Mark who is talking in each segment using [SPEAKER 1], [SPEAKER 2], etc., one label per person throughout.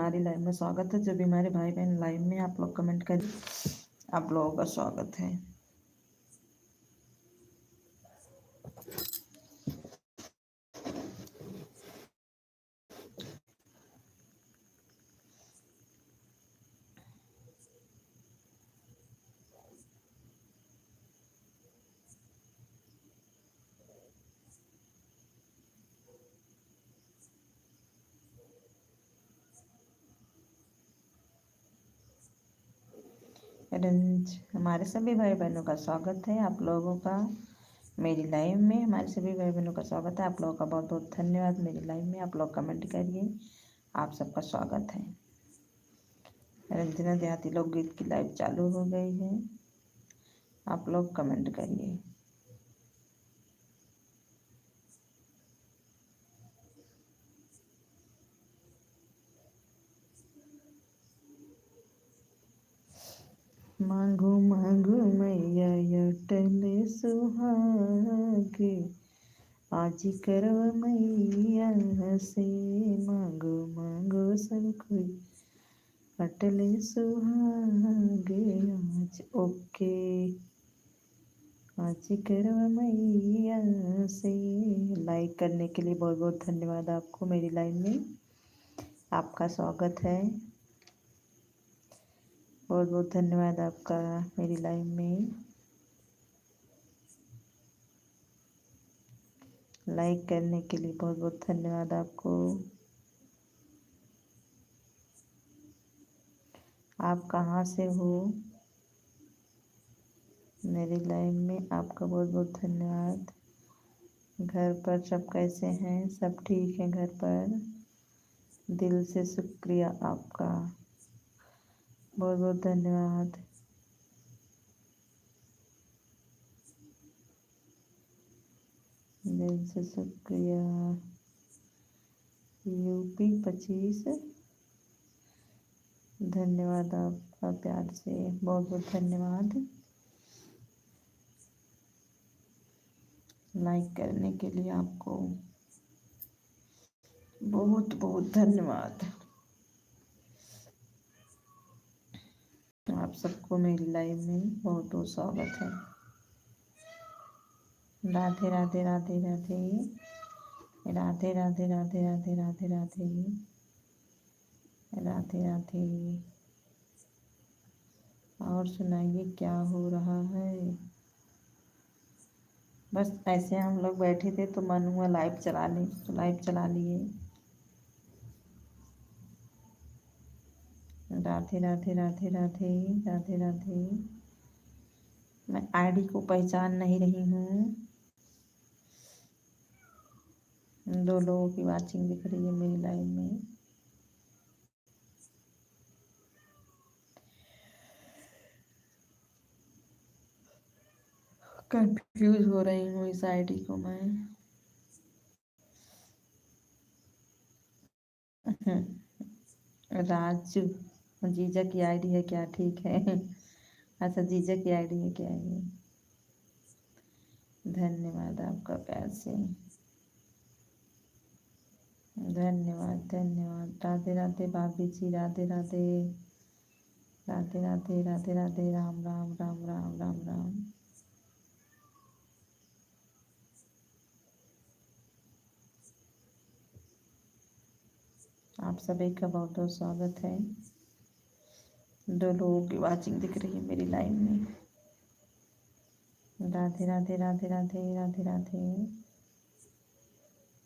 [SPEAKER 1] हमारी लाइव में स्वागत है। जो भी हमारे भाई बहन लाइव में आप लोग कमेंट करिए, आप लोगों का स्वागत है। हमारे सभी भाई बहनों का स्वागत है। आप लोगों का मेरी लाइव में हमारे सभी भाई बहनों का स्वागत है। आप लोगों का बहुत बहुत धन्यवाद। मेरी लाइव में आप लोग कमेंट करिए, आप सबका स्वागत है। रंजना देहाती लोकगीत की लाइव चालू हो गई है, आप लोग कमेंट करिए। मांगो मांगो मैया अटल सुहागे, आज करव मैया से। मांगो मांगो सब कोई अटल सुहागे आज। ओके, आज करव मैया से। लाइक करने के लिए बहुत बहुत धन्यवाद आपको। मेरी लाइन में आपका स्वागत है। बहुत बहुत धन्यवाद आपका मेरी लाइन में लाइक करने के लिए। बहुत बहुत धन्यवाद आपको। आप कहाँ से हो मेरी लाइव में? आपका बहुत बहुत धन्यवाद। घर पर सब कैसे हैं? सब ठीक है घर पर? दिल से शुक्रिया आपका, बहुत बहुत धन्यवाद। दिल से शुक्रिया। यूपी 25, धन्यवाद आपका प्यार से, बहुत बहुत धन्यवाद। लाइक करने के लिए आपको बहुत बहुत धन्यवाद। आप सबको मेरी लाइव में बहुत बहुत स्वागत है। राधे राधे राधे राधे राधे राधे राधे राधे राधे राधे राधे राधे। और सुनाइए क्या हो रहा है? बस ऐसे हम लोग बैठे थे तो मन हुआ लाइव चला लें, तो लाइव चला लिए। राधे राधे राधे राधे राधे राधे। मैं आईडी को पहचान नहीं रही हूँ। 2 लोगों की वाचिंग दिख रही है मेरी लाइव में। कंफ्यूज हो रही हूँ इस आईडी को मैं। राजू, जीजा की आईडी है क्या? ठीक है। अच्छा, जीजा की आईडी है क्या ये? धन्यवाद आपका प्यार से, धन्यवाद धन्यवाद। राधे राधे भाभी जी, राधे राधे राधे राधे राधे राधे। राम राम राम राम राम राम। आप सभी का बहुत बहुत स्वागत है। 2 लोगों की वाचिंग दिख रही है मेरी लाइन में। राधे राधे राधे राधे राधे राधे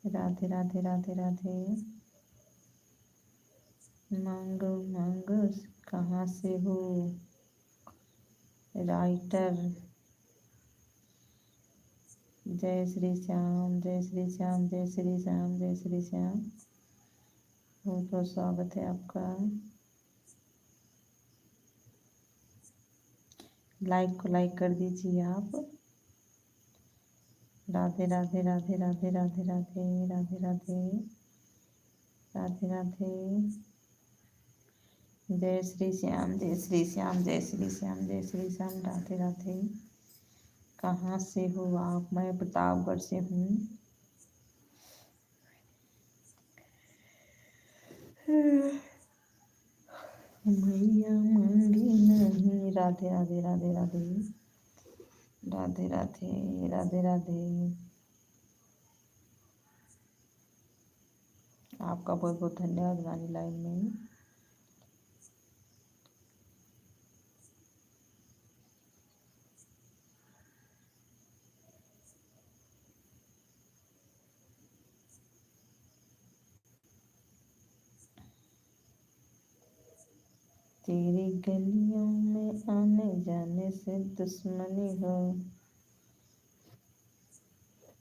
[SPEAKER 1] राधे राधे राधे राधे। मांगो मांगो कहाँ से हो? राइटर, जय श्री श्याम, जय श्री श्याम, जय श्री श्याम, जय श्री श्याम। बहुत बहुत स्वागत है आपका। लाइक को लाइक कर दीजिए आप। राधे राधे राधे राधे राधे राधे राधे राधे राधे राधे। जय श्री श्याम, जय श्री श्याम, जय श्री श्याम, जय श्री श्याम। राधे राधे। कहाँ से हो आप? मैं प्रतापगढ़ से हूँ। मैया मांगी नहीं। राधे राधे राधे राधे राधे राधे राधे राधे। आपका बहुत बहुत धन्यवाद गानी लाइन में। तेरी गलियों में आने जाने से दुश्मनी हो।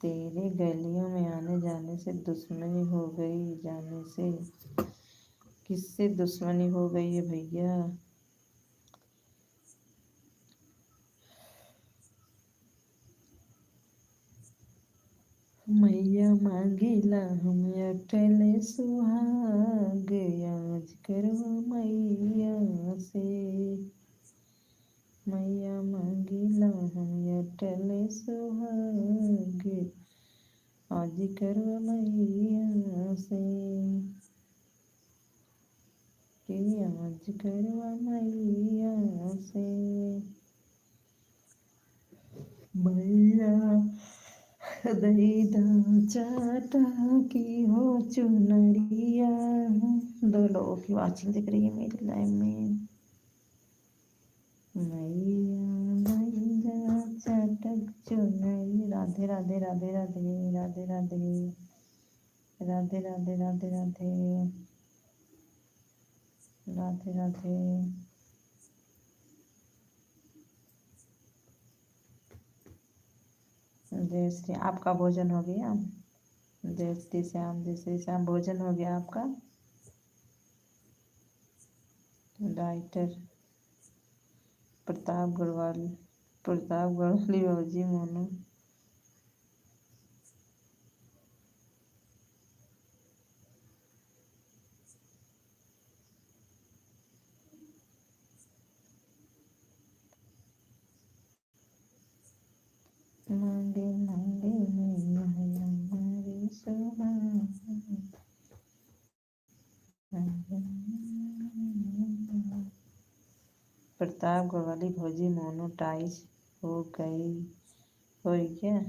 [SPEAKER 1] तेरे गलियों में आने जाने से दुश्मनी हो गई। जाने से किससे दुश्मनी हो गई है भैया? मैया मांगीला हम अटल सुहाग। आज करो मैया से। मैया मांगीला हम अटल सुहाग। आज करो मैया से। कि आज करो मैया से। मैया दैदा चाटा की हो चुनरिया। दो लोगों की वाचिंग दिख रही है मेरी लाइव में। मैया दैदा चाटक चुनरी। राधे राधे राधे राधे राधे राधे राधे राधे राधे राधे राधे राधे। जय श्री। आपका भोजन हो गया? जय श्री श्याम। जय श्री श्याम। भोजन हो गया आपका? राइटर प्रताप गढ़वाल। प्रताप गढ़वाली भौजी मोनू। मांगे मांगे मैया हमारी सुहाग। प्रताप गढ़वाली भौजी मोनोटाइज हो गई। हो क्या?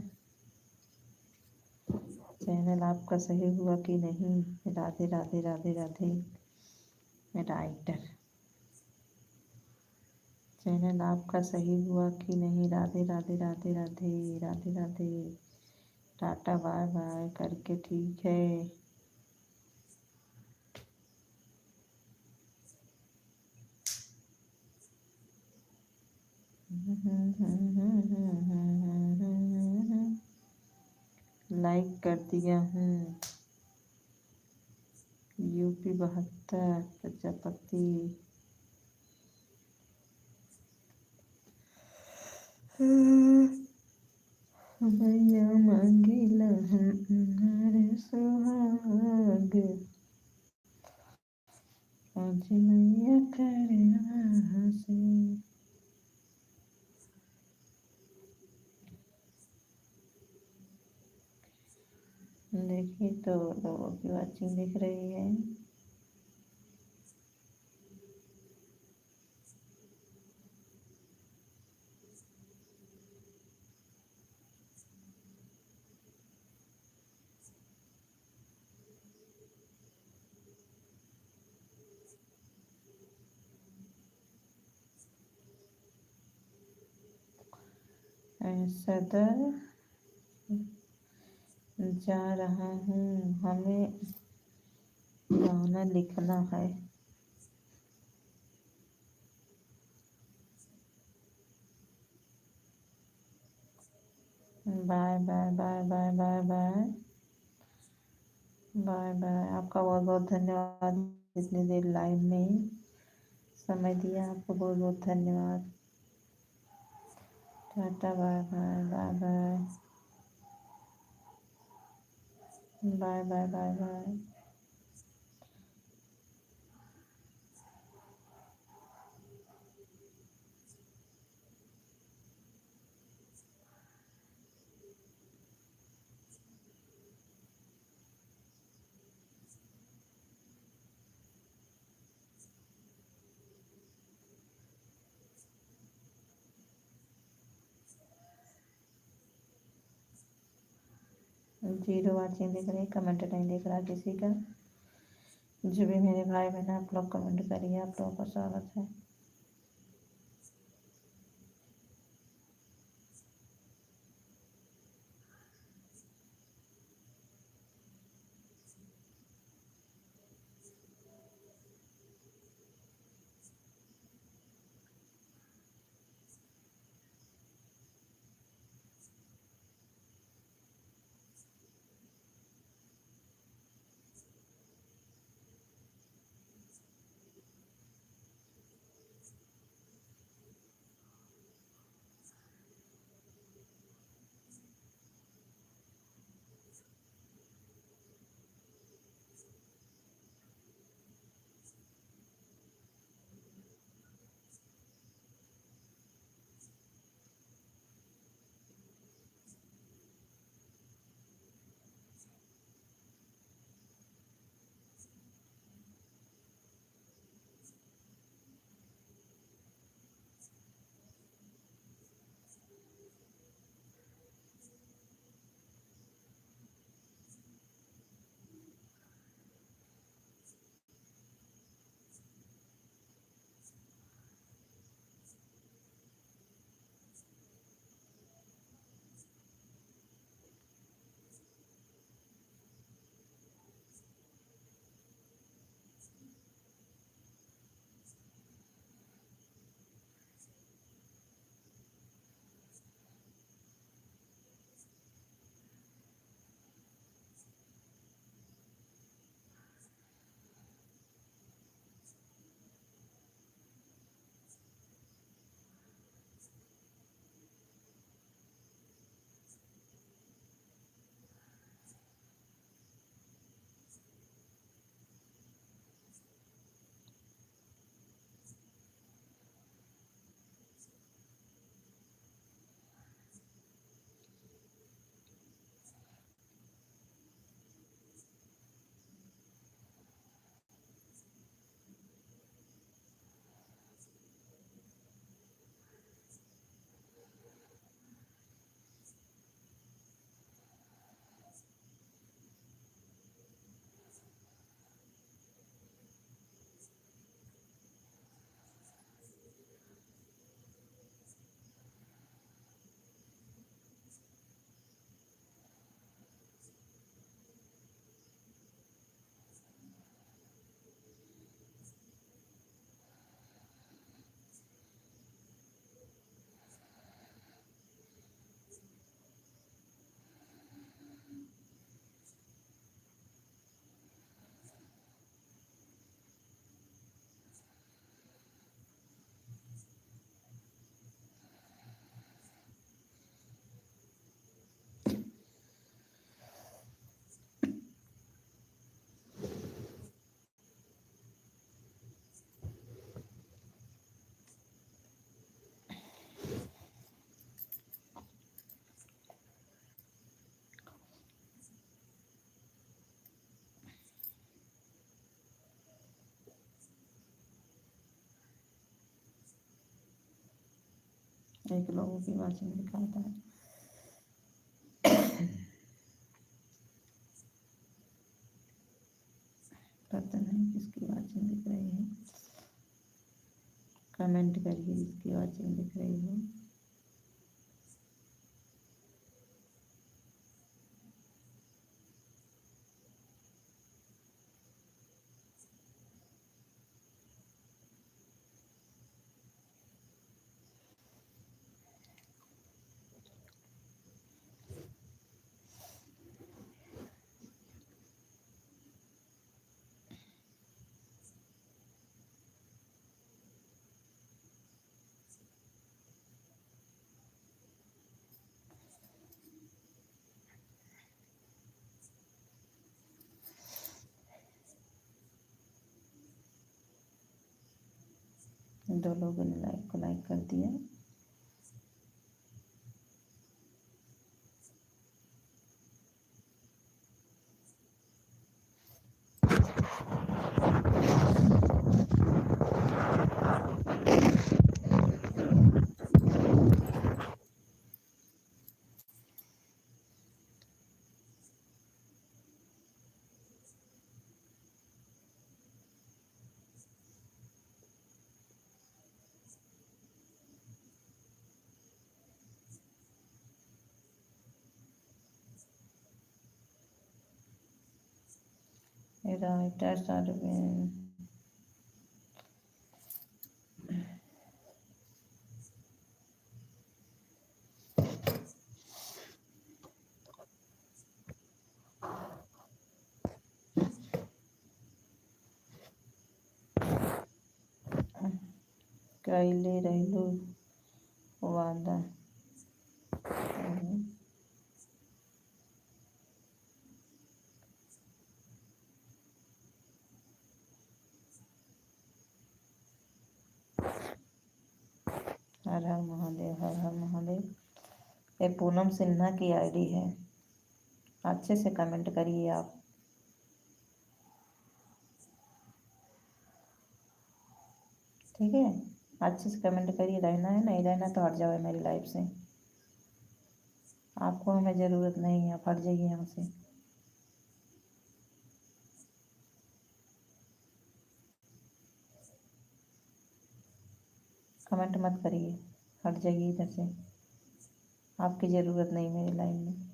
[SPEAKER 1] चैनल आपका सही हुआ कि नहीं? राधे राधे राधे राधे। राइटर चैनल आपका सही हुआ कि नहीं? Radhe Radhe Radhe Radhe Radhe Radhe. Tata bye bye करके ठीक है। लाइक कर दिया हूँ। यूपी 72 प्रजापति। मैया मांगीला हमारे सुहाग। आज मैया करे से। देखिए तो लोगों की वाचिंग दिख रही है। सदर जा रहा हूँ। हमें गाना लिखना है। Bye bye bye bye bye bye bye bye. आपका बहुत बहुत धन्यवाद इतनी देर लाइव में समय दिया। आपको बहुत बहुत धन्यवाद। Tata bye bye bye bye bye bye bye bye. Zero watching दिख रही, कमेंट नहीं दिख रहा किसी का। जो भी मेरे भाई बहन आप लोग कमेंट करिए, आप लोगों का स्वागत है। एक लोगों की वाचिंग दिखाता है। पता नहीं किसकी वाचिंग दिख रही है, कमेंट करिए जिसकी वाचिंग दिख रही हो। दो लोगों ने लाइक को लाइक कर दिया। writers are Kylie Raylu Wanda. हर हर महादेव, हर हर महादेव। ये पूनम सिन्हा की आईडी है, अच्छे से कमेंट करिए आप। ठीक है, अच्छे से कमेंट करिए। रहना है, नहीं रहना तो हट जाओ मेरी लाइफ से। आपको हमें ज़रूरत नहीं है, आप हट जाइए हमसे। कमेंट मत करिए, हट जाइए इधर से। आपकी ज़रूरत नहीं मेरी लाइफ में।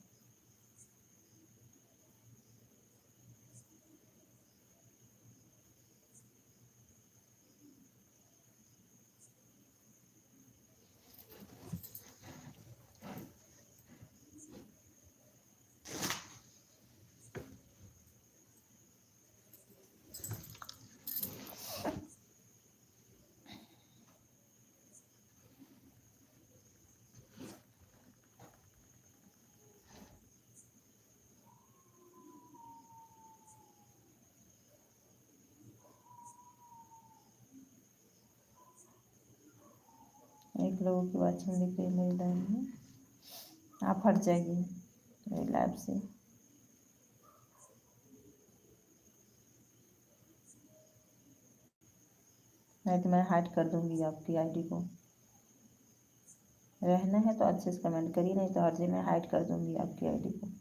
[SPEAKER 1] एक लोगों की वाचिंग दिख रही है मेरी लाइफ में। आप हट जाइए मेरी लाइफ से। नहीं तो मैं हाइड कर दूंगी आपकी आईडी को। रहना है तो अच्छे से कमेंट करिए, नहीं तो हर जगह मैं हाइड कर दूंगी आपकी आईडी को।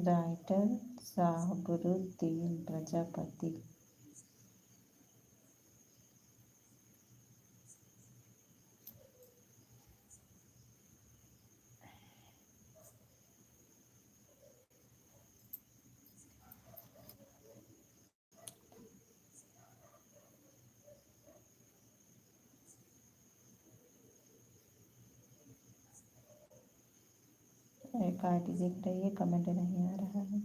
[SPEAKER 1] राइटर शाहबुरुद्दीन प्रजापति। एक आईडी दिख रही है, कमेंट नहीं आ रहा है।